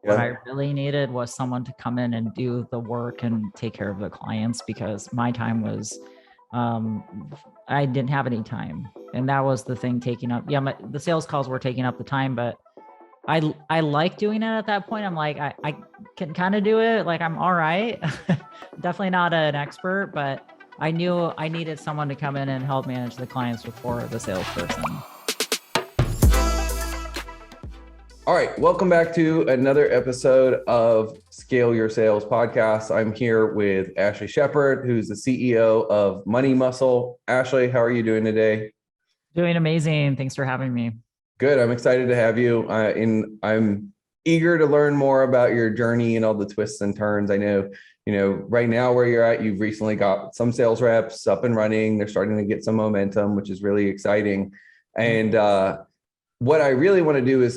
What Yeah. I really needed was someone to come in and do the work and take care of the clients because my time was, I didn't have any time. And that was the thing taking up. Yeah, the sales calls were taking up the time, but I like doing it at that point. I'm like, I can kind of do it. Like I'm all right. Definitely not an expert, but I knew I needed someone to come in and help manage the clients before the salesperson. All right. Welcome back to another episode of Scale Your Sales podcast. I'm here with Ashley Shepard, who's the CEO of Money Muscle. Ashley, how are you doing today? Doing amazing. Thanks for having me. Good. I'm excited to have you. I'm eager to learn more about your journey and all the twists and turns. I know, right now where you're at, you've recently got some sales reps up and running. They're starting to get some momentum, which is really exciting. And what I really want to do is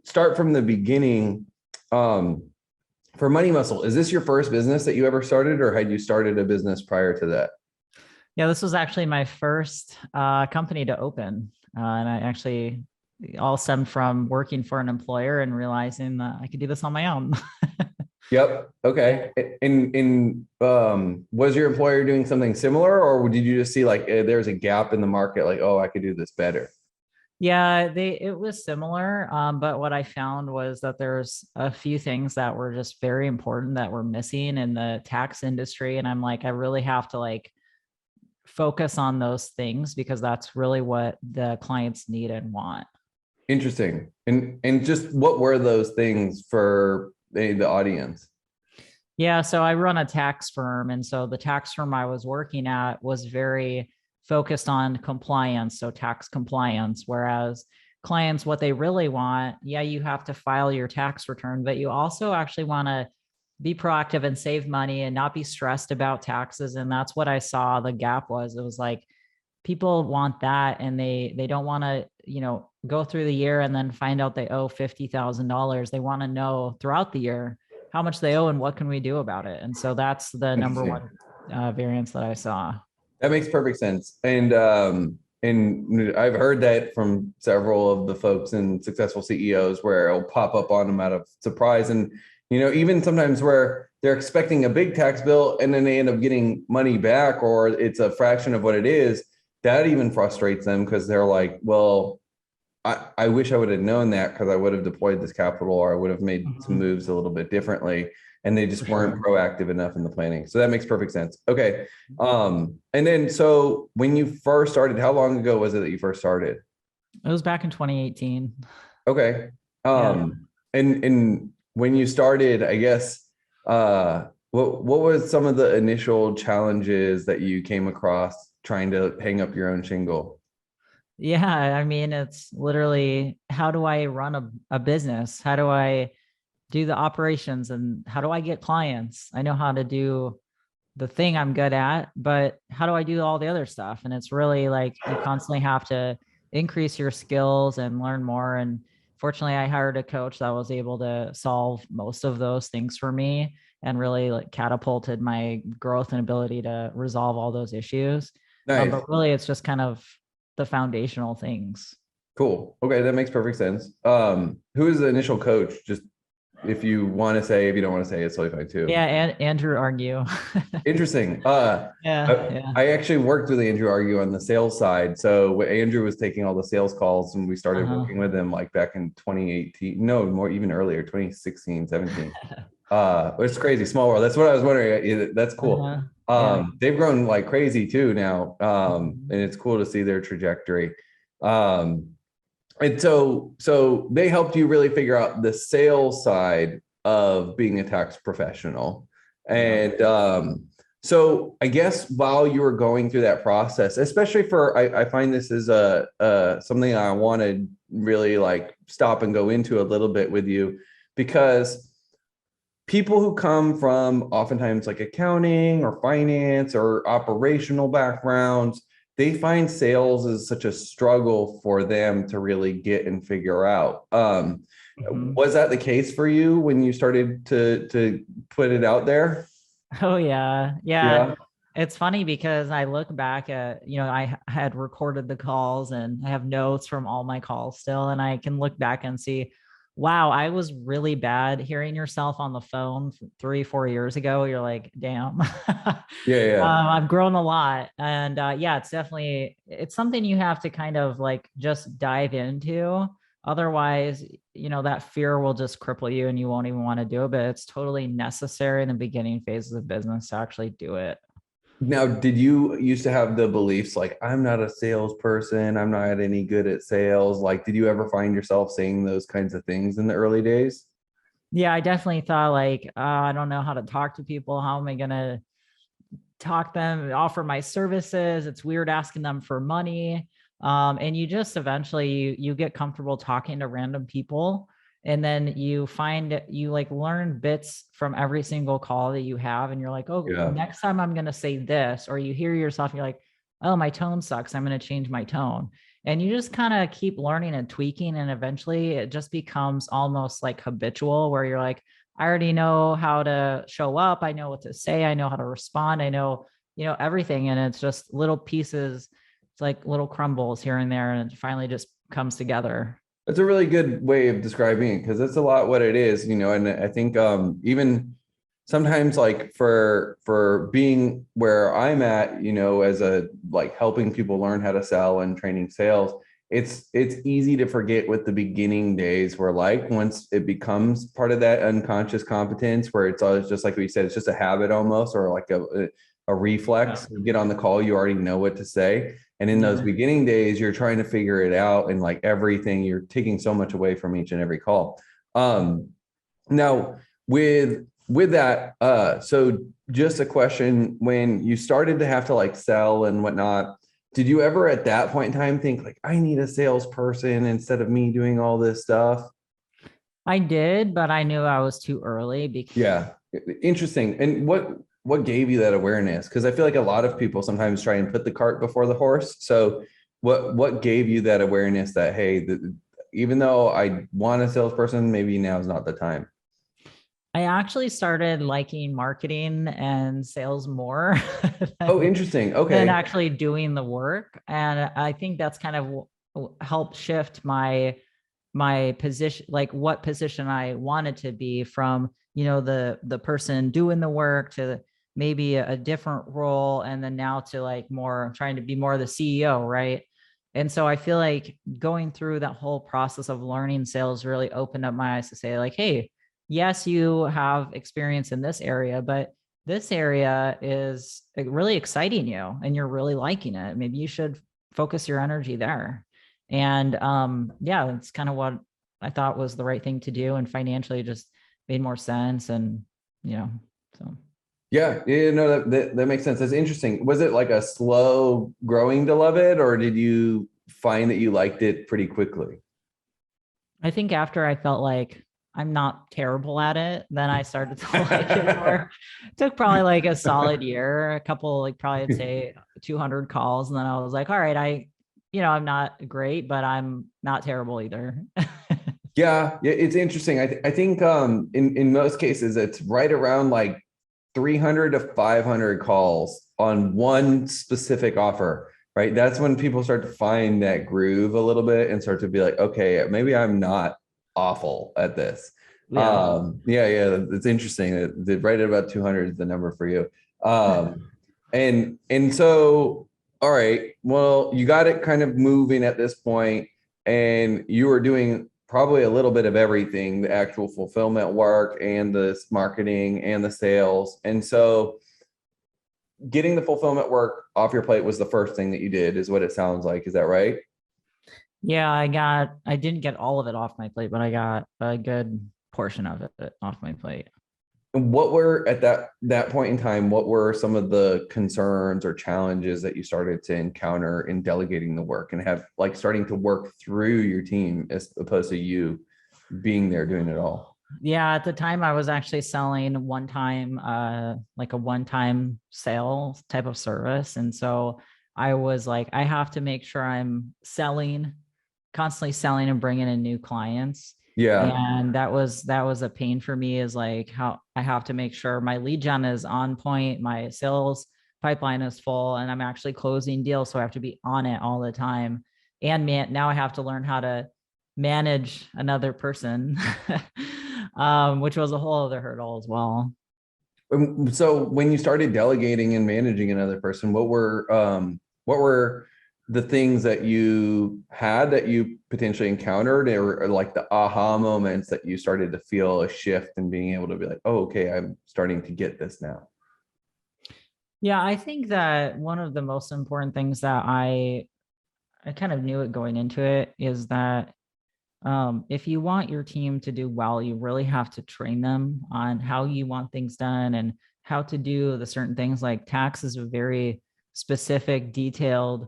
start from the beginning. For Money Muscle, is this your first business that you ever started, or had you started a business prior to that? Yeah, this was actually my first company to open. And I actually all stemmed from working for an employer and realizing that I could do this on my own. Yep. Okay. And was your employer doing something similar, or did you just see like there's a gap in the market, like, oh, I could do this better? Yeah, it was similar. But what I found was that there's a few things that were just very important that were missing in the tax industry. And I'm like, I really have to like focus on those things because that's really what the clients need and want. Interesting. And just what were those things for the audience? Yeah, so I run a tax firm. And so the tax firm I was working at was very focused on compliance, so tax compliance, whereas clients, what they really want, yeah, you have to file your tax return, but you also actually want to be proactive and save money and not be stressed about taxes. And that's what I saw the gap was. It was like people want that and they don't want to, go through the year and then find out they owe $50,000. They want to know throughout the year how much they owe and what can we do about it. And so that's the number one variance that I saw. That makes perfect sense. And I've heard that from several of the folks and successful CEOs where it'll pop up on them out of surprise. And, even sometimes where they're expecting a big tax bill and then they end up getting money back, or it's a fraction of what it is, that even frustrates them because they're like, well, I wish I would have known that because I would have deployed this capital, or I would have made some moves a little bit differently. And they just weren't proactive enough in the planning. So that makes perfect sense. Okay. And then, so when you first started, how long ago was it that you first started? It was back in 2018. Okay. And when you started, I guess, what was some of the initial challenges that you came across trying to hang up your own shingle? Yeah, I mean, it's literally how do I run a business? How do I do the operations and how do I get clients? I know how to do the thing I'm good at, but how do I do all the other stuff? And it's really like you constantly have to increase your skills and learn more. And fortunately, I hired a coach that was able to solve most of those things for me and really like catapulted my growth and ability to resolve all those issues. Nice. But really, it's just kind of the foundational things. Cool. Okay, that makes perfect sense. Who is the initial coach? Just if you want to say, if you don't want to say, it's totally fine too. Yeah, and Andrew Argue. Interesting. Yeah. I actually worked with Andrew Argue on the sales side. So Andrew was taking all the sales calls and we started working with him like back in 2018. No, more even earlier, 2016, 17. It's crazy. Small world. That's what I was wondering. That's cool. They've grown like crazy too now. And it's cool to see their trajectory. And so they helped you really figure out the sales side of being a tax professional. And so I guess while you were going through that process, especially I find this is something I want to really like stop and go into a little bit with you, because people who come from oftentimes like accounting or finance or operational backgrounds, they find sales is such a struggle for them to really get and figure out. Was that the case for you when you started to put it out there? Oh yeah. It's funny because I look back at, I had recorded the calls and I have notes from all my calls still, and I can look back and see wow, I was really bad hearing yourself on the phone 3, 4 years ago. You're like, damn. Yeah, yeah. I've grown a lot. And yeah, it's something you have to kind of like just dive into. Otherwise, that fear will just cripple you and you won't even want to do it. But it's totally necessary in the beginning phases of business to actually do it. Now, did you used to have the beliefs like, I'm not a salesperson, I'm not any good at sales? Like, did you ever find yourself saying those kinds of things in the early days? Yeah, I definitely thought like, I don't know how to talk to people. How am I going to talk them, offer my services? It's weird asking them for money. And you just eventually you get comfortable talking to random people. And then you like learn bits from every single call that you have. And you're like, oh, Yeah. next time I'm going to say this, or you hear yourself, and you're like, oh, my tone sucks. I'm going to change my tone. And you just kind of keep learning and tweaking. And eventually it just becomes almost like habitual where you're like, I already know how to show up. I know what to say. I know how to respond. I know, everything. And it's just little pieces. It's like little crumbles here and there. And it finally just comes together. That's a really good way of describing it because that's a lot what it is, and I think even sometimes like for being where I'm at, as a like helping people learn how to sell and training sales, it's easy to forget what the beginning days were like once it becomes part of that unconscious competence where it's always just like we said, it's just a habit almost or like a reflex. You get on the call, you already know what to say. And in those beginning days, you're trying to figure it out and like everything, you're taking so much away from each and every call. Now with that, so just a question, when you started to have to like sell and whatnot, did you ever at that point in time think like, I need a salesperson instead of me doing all this stuff? I did, but I knew I was too early because Yeah, interesting. And what gave you that awareness? Because I feel like a lot of people sometimes try and put the cart before the horse. So what gave you that awareness that hey, even though I want a salesperson, maybe now is not the time? I actually started liking marketing and sales more Oh, than, interesting. than Okay. actually doing the work. And I think that's kind of helped shift my position, like what position I wanted to be from, the person doing the work to maybe a different role. And then now to like more trying to be more the CEO. Right. And so I feel like going through that whole process of learning sales really opened up my eyes to say like, hey, yes, you have experience in this area, but this area is really exciting you and you're really liking it. Maybe you should focus your energy there. And yeah, that's kind of what I thought was the right thing to do. And financially it just made more sense. And, so. Yeah, no, that makes sense. That's interesting. Was it like a slow growing to love it, or did you find that you liked it pretty quickly? I think after I felt like I'm not terrible at it, then I started to like it more. It took probably like a solid year, a couple, like probably I'd say 200 calls. And then I was like, all right, I'm not great, but I'm not terrible either. Yeah, it's interesting. I think in most cases it's right around like 300 to 500 calls on one specific offer, right? That's when people start to find that groove a little bit and start to be like, okay, maybe I'm not awful at this. Yeah. Yeah, it's interesting. Right at about 200 is the number for you. And so, all right, well, you got it kind of moving at this point, and you were doing probably a little bit of everything, the actual fulfillment work and the marketing and the sales. And so getting the fulfillment work off your plate was the first thing that you did, is what it sounds like. Is that right? Yeah, I didn't get all of it off my plate, but I got a good portion of it off my plate. And what were at that point in time, what were some of the concerns or challenges that you started to encounter in delegating the work and have like starting to work through your team as opposed to you being there doing it all? Yeah, at the time I was actually selling one time, like a one-time sale type of service. And so I was like, I have to make sure I'm constantly selling and bringing in new clients. Yeah. And that was a pain for me, is like how I have to make sure my lead gen is on point, my sales pipeline is full, and I'm actually closing deals. So I have to be on it all the time. And man, now I have to learn how to manage another person, which was a whole other hurdle as well. So when you started delegating and managing another person, what were the things that you had that you potentially encountered, or like the aha moments that you started to feel a shift and being able to be like, oh, okay, I'm starting to get this now? Yeah, I think that one of the most important things that I kind of knew it going into it is that if you want your team to do well, you really have to train them on how you want things done and how to do the certain things. Like tax is a very specific, detailed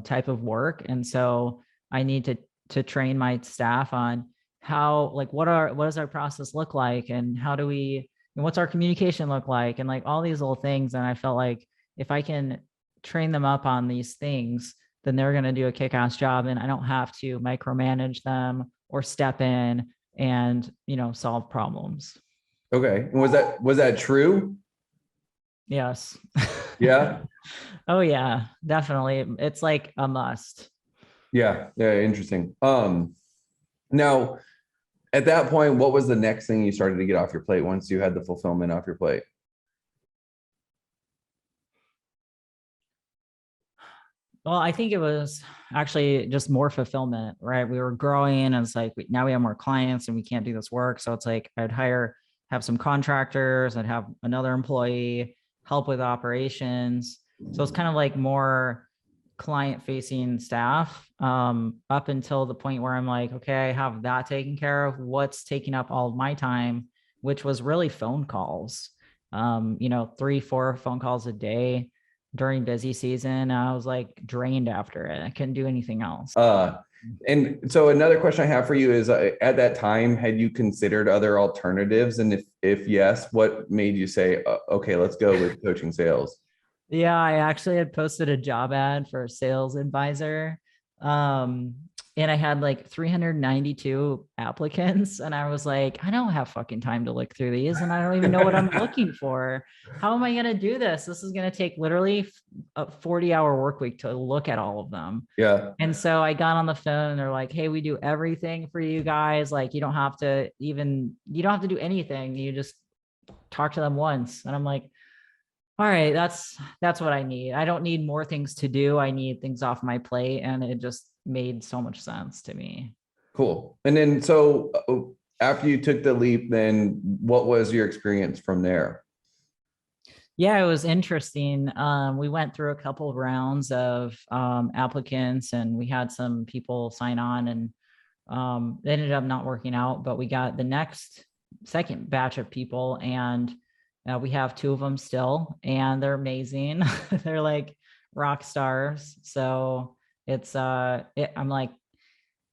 type of work, and so I need to train my staff on how, like, what does our process look like, and how do we, and what's our communication look like, and like all these little things. And I felt like if I can train them up on these things, then they're going to do a kick-ass job, and I don't have to micromanage them or step in and, solve problems. Okay. And was that true? Yes. Yeah. Oh yeah, definitely. It's like a must. Yeah. Yeah. Interesting. Now at that point, what was the next thing you started to get off your plate once you had the fulfillment off your plate? Well, I think it was actually just more fulfillment, right? We were growing, and it's like now we have more clients and we can't do this work. So it's like have some contractors, I'd have another employee help with operations. So it's kind of like more client facing staff, up until the point where I'm like, okay, I have that taken care of. What's taking up all of my time, which was really phone calls, 3, 4 phone calls a day during busy season. I was like drained after it. I couldn't do anything else. And so another question I have for you is, at that time, had you considered other alternatives? And if yes, what made you say, okay, let's go with coaching sales? Yeah, I actually had posted a job ad for a sales advisor. Um, and I had like 392 applicants. And I was like, I don't have fucking time to look through these. And I don't even know what I'm looking for. How am I going to do this? This is going to take literally a 40-hour work week to look at all of them. Yeah. And so I got on the phone and they're like, hey, we do everything for you guys. Like, you don't have to do anything. You just talk to them once. And I'm like, all right, that's what I need. I don't need more things to do. I need things off my plate. And it just made so much sense to me. Cool. And then, so after you took the leap, then what was your experience from there? Yeah, it was interesting. We went through a couple of rounds of applicants, and we had some people sign on, and it ended up not working out, but we got the second batch of people, and we have 2 of them still, and they're amazing. They're like rock stars. So I'm like,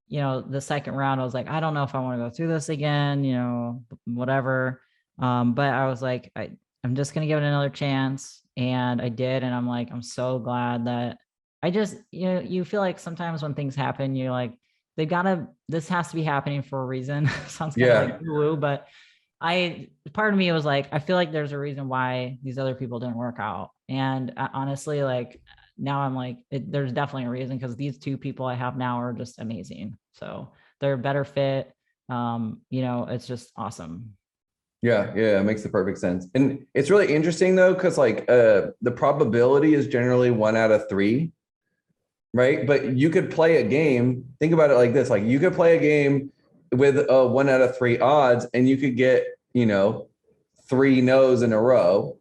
the second round, I was like, I don't know if I want to go through this again, whatever. But I was like, I'm just going to give it another chance. And I did. And I'm like, I'm so glad that I just, you feel like sometimes when things happen, you're like, this has to be happening for a reason. Sounds kind of Yeah. like woo, but part of me was like, I feel like there's a reason why these other people didn't work out. And honestly, like now I'm like, there's definitely a reason, because these 2 people I have now are just amazing. So they're a better fit. It's just awesome. Yeah, yeah, it makes the perfect sense. And it's really interesting though, because like the probability is generally 1 out of 3, right? But you could play a game. Think about it like this: like you could play a game with a 1 out of 3 odds, and you could get, 3 no's in a row.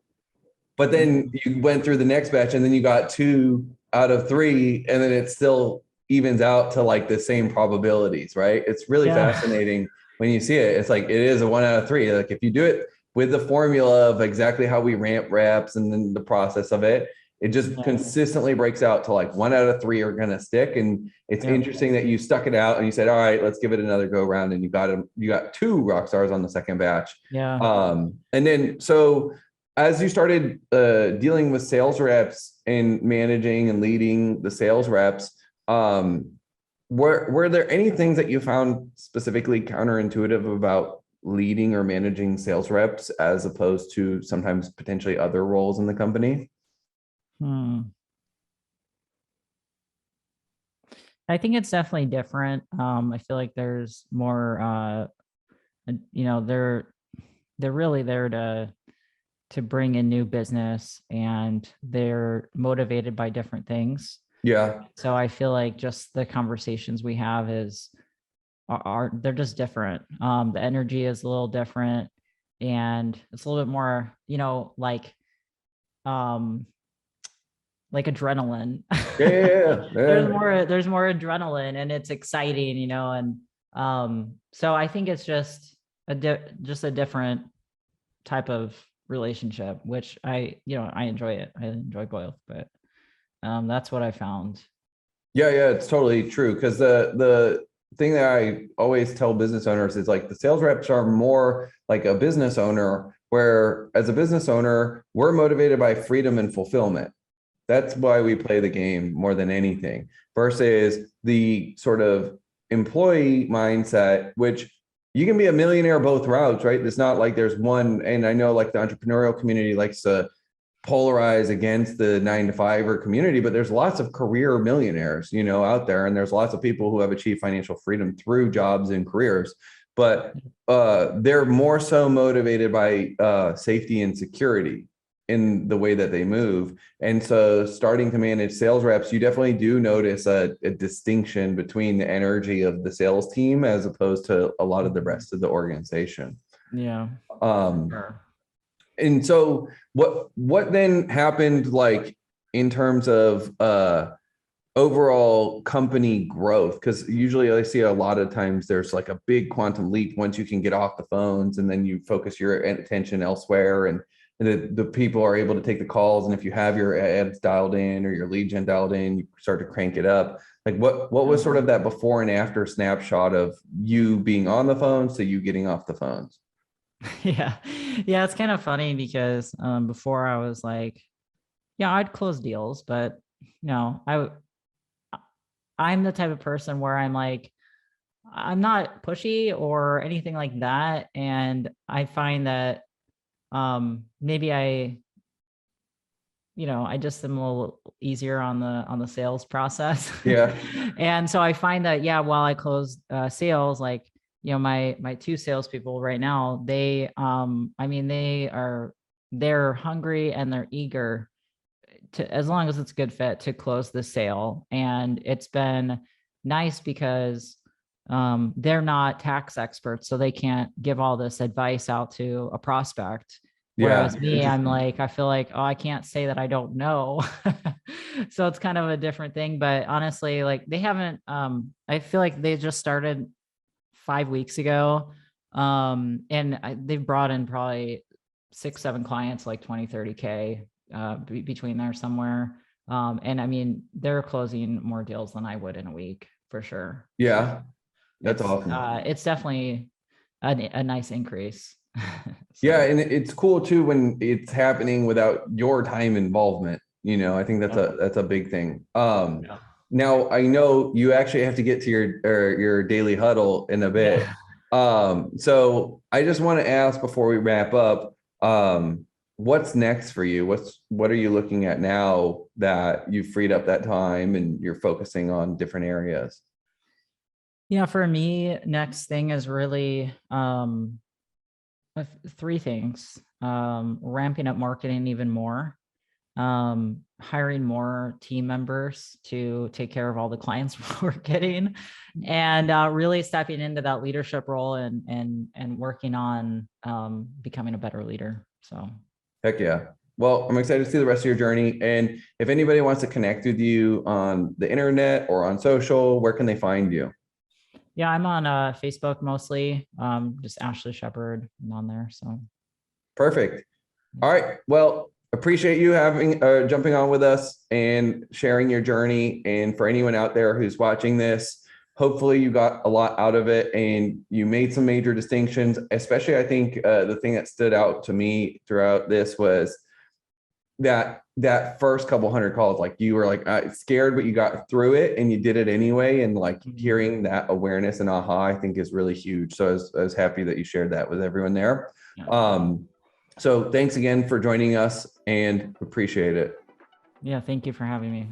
But then you went through the next batch, and then you got 2 out of 3, and then it still evens out to like the same probabilities, right? It's really fascinating when you see it. It's like it is a 1 out of 3. Like if you do it with the formula of exactly how we ramp reps and then the process of it, it just consistently breaks out to like 1 out of 3 are going to stick. And it's interesting that you stuck it out and you said, all right, let's give it another go round. And you got 2 rock stars on the second batch. Yeah. And then, so as you started dealing with sales reps and managing and leading the sales reps, were there any things that you found specifically counterintuitive about leading or managing sales reps as opposed to sometimes potentially other roles in the company? I I think it's definitely different. I feel like there's more, they're really there to bring in new business, and they're motivated by different things. Yeah. So I feel like just the conversations we have are they're just different. The energy is a little different, and it's a little bit more, um, like adrenaline. Yeah. Yeah. there's Yeah. more there's more adrenaline, and it's exciting, and so I think it's just just a different type of relationship, which I enjoy it. I enjoy both, but that's what I found. Yeah, yeah, it's totally true. Because the thing that I always tell business owners is like the sales reps are more like a business owner, where as a business owner, we're motivated by freedom and fulfillment. That's why we play the game more than anything, versus the sort of employee mindset, which you can be a millionaire both routes, right? It's not like there's one. And I know like the entrepreneurial community likes to polarize against the 9 to 5 community, but there's lots of career millionaires, out there. And there's lots of people who have achieved financial freedom through jobs and careers, but they're more so motivated by safety and security in the way that they move. And so starting to manage sales reps, you definitely do notice a distinction between the energy of the sales team as opposed to a lot of the rest of the organization. Yeah. Sure. And so what then happened, like in terms of overall company growth? Because usually I see a lot of times there's like a big quantum leap once you can get off the phones, and then you focus your attention elsewhere, and the people are able to take the calls. And if you have your ads dialed in or your lead gen dialed in, you start to crank it up. Like what was sort of that before and after snapshot of you being on the phones to you getting off the phones? Yeah. Yeah. It's kind of funny because before I was like, yeah, I'd close deals, but I'm the type of person where I'm like, I'm not pushy or anything like that. And I find that maybe I just am a little easier on the sales process. Yeah. And so I find that, yeah, while I close sales, like, my two salespeople right now, they're hungry and they're eager to, as long as it's a good fit, to close the sale. And it's been nice because they're not tax experts, so they can't give all this advice out to a prospect. Whereas me, I'm like, I feel like, oh, I can't say that I don't know. So it's kind of a different thing. But honestly, like they haven't, I feel like they just started 5 weeks ago. They've brought in probably 6, 7 clients, like 20, 30K between there somewhere. And I mean, they're closing more deals than I would in a week for sure. Yeah. That's awesome. It's definitely a nice increase. So. Yeah, and it's cool too when it's happening without your time involvement. I think that's a big thing. Yeah. Now I know you actually have to get to your daily huddle in a bit. Yeah. So I just want to ask before we wrap up, what's next for you? What are you looking at now that you've freed up that time and you're focusing on different areas? Yeah, for me, next thing is really 3 things. Ramping up marketing even more, hiring more team members to take care of all the clients we're getting, and really stepping into that leadership role and working on becoming a better leader. So heck yeah. Well, I'm excited to see the rest of your journey. And if anybody wants to connect with you on the internet or on social, where can they find you? Yeah, I'm on Facebook mostly. Just Ashley Shepherd. I'm on there. So perfect. All right. Well, appreciate you having jumping on with us and sharing your journey. And for anyone out there who's watching this, hopefully you got a lot out of it and you made some major distinctions. Especially, I think the thing that stood out to me throughout this was that first couple hundred calls, like you were like scared, but you got through it and you did it anyway. And like hearing that awareness and aha, I think is really huge. So I was happy that you shared that with everyone there. So thanks again for joining us and appreciate it. Yeah, thank you for having me.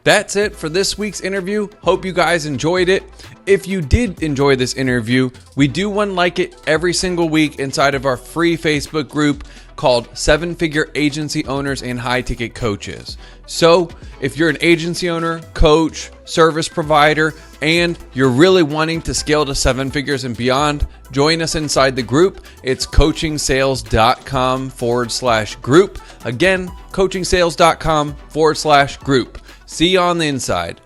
That's it for this week's interview. Hope you guys enjoyed it. If you did enjoy this interview, we do one like it every single week inside of our free Facebook group called 7-Figure Agency Owners and High Ticket Coaches. So if you're an agency owner, coach, service provider, and you're really wanting to scale to 7 figures and beyond, join us inside the group. It's coachingsales.com/group. Again, coachingsales.com/group. See you on the inside.